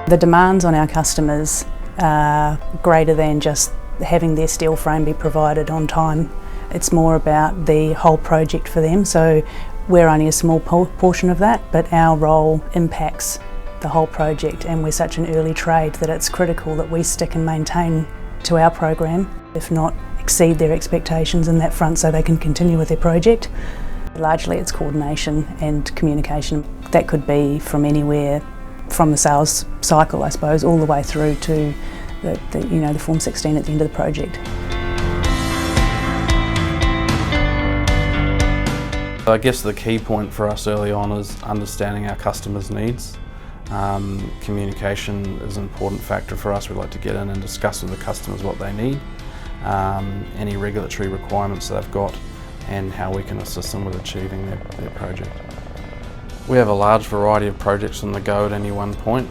The demands on our customers are greater than just having their steel frame be provided on time. It's more about the whole project for them, so we're only a small portion of that, but our role impacts the whole project, and we're such an early trade that it's critical that we stick and maintain to our program, if not exceed their expectations in that front so they can continue with their project. Largely it's coordination and communication. That could be from anywhere from the sales cycle, I suppose, all the way through to the Form 16 at the end of the project. I guess the key point for us early on is understanding our customers' needs. Communication is an important factor for us. We like to get in and discuss with the customers what they need, any regulatory requirements they've got, and how we can assist them with achieving their project. We have a large variety of projects on the go at any one point,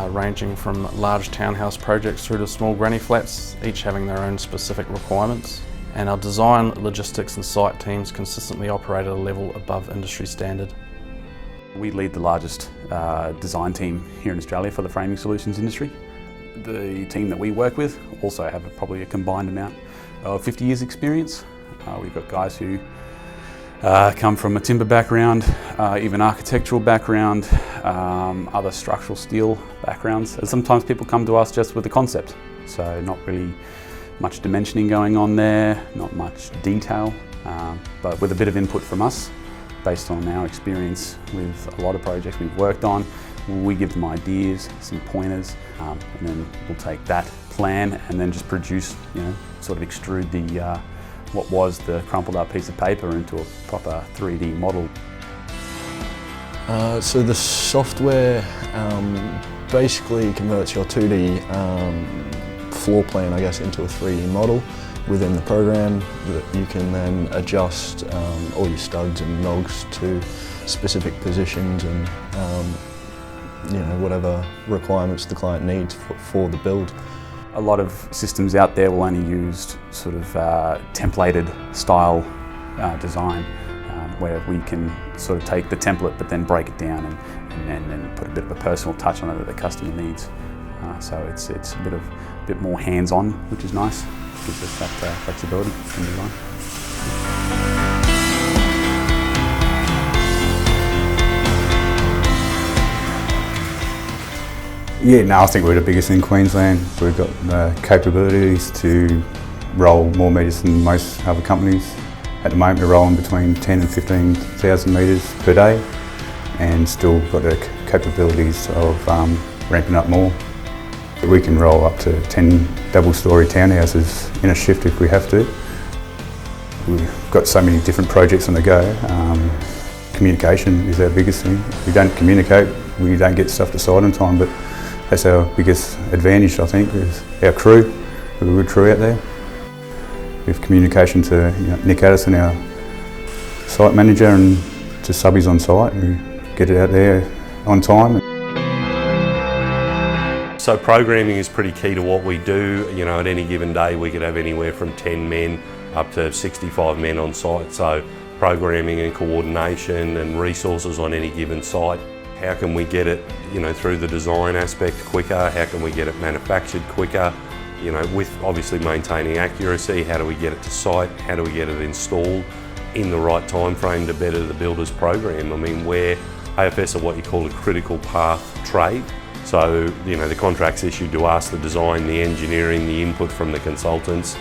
ranging from large townhouse projects through to small granny flats, each having their own specific requirements. And our design, logistics and site teams consistently operate at a level above industry standard. We lead the largest design team here in Australia for the framing solutions industry. The team that we work with also have probably a combined amount of 50 years experience. We've got guys who come from a timber background, even architectural background, other structural steel backgrounds. And sometimes people come to us just with a concept, so not really much dimensioning going on there, not much detail, but with a bit of input from us based on our experience with a lot of projects we've worked on. We give them ideas, some pointers, and then we'll take that plan and then just produce, sort of extrude the what was the crumpled up piece of paper into a proper 3D model. So the software basically converts your 2D floor plan, I guess, into a 3D model within the program that you can then adjust all your studs and nogs to specific positions and whatever requirements the client needs for the build. A lot of systems out there will only use sort of templated style design, where we can sort of take the template but then break it down and then put a bit of a personal touch on it that the customer needs. So it's a bit more hands-on, which is nice. Gives us that flexibility in design. Yeah, no, I think we're the biggest in Queensland. We've got the capabilities to roll more metres than most other companies. At the moment we're rolling between 10 and 15,000 metres per day and still got the capabilities of ramping up more. We can roll up to 10 double-storey townhouses in a shift if we have to. We've got so many different projects on the go. Communication is our biggest thing. If we don't communicate, we don't get stuff to site on time, but that's our biggest advantage, I think, is our crew. We've got a good crew out there. We have communication to Nick Addison, our site manager, and to subbies on site. We get it out there on time. So programming is pretty key to what we do. At any given day we could have anywhere from 10 men up to 65 men on site. So programming and coordination and resources on any given site. How can we get it, through the design aspect quicker? How can we get it manufactured quicker? With obviously maintaining accuracy. How do we get it to site? How do we get it installed in the right time frame to better the builder's program? I mean, where AFS are what you call a critical path trade. So, the contract's issued to us, the design, the engineering, the input from the consultants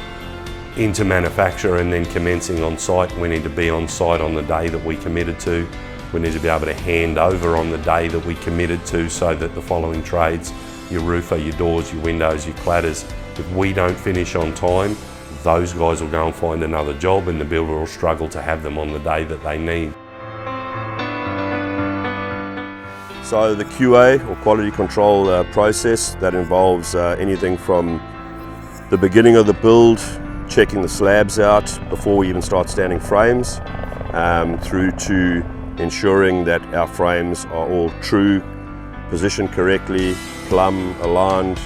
into manufacture and then commencing on site. We need to be on site on the day that we committed to. We need to be able to hand over on the day that we committed to so that the following trades, your roofer, your doors, your windows, your cladders, if we don't finish on time, those guys will go and find another job and the builder will struggle to have them on the day that they need. So the QA or quality control process that involves anything from the beginning of the build, checking the slabs out before we even start standing frames, through to ensuring that our frames are all true, positioned correctly, plumb, aligned,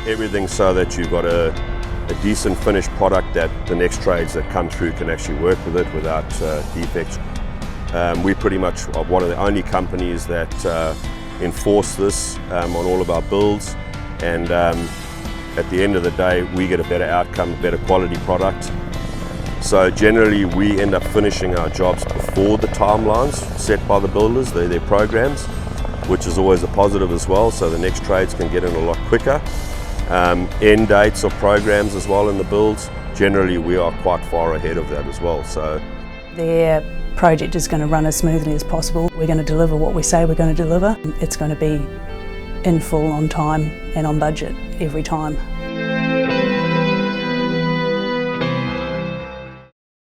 everything so that you've got a decent finished product that the next trades that come through can actually work with it without defects. We pretty much are one of the only companies that enforce this on all of our builds, and at the end of the day we get a better outcome, a better quality product. So generally we end up finishing our jobs before the timelines set by the builders, their programs, which is always a positive as well, so the next trades can get in a lot quicker. End dates of programs as well in the builds, generally we are quite far ahead of that as well. So their project is going to run as smoothly as possible. We're going to deliver what we say we're going to deliver. It's going to be in full, on time and on budget every time.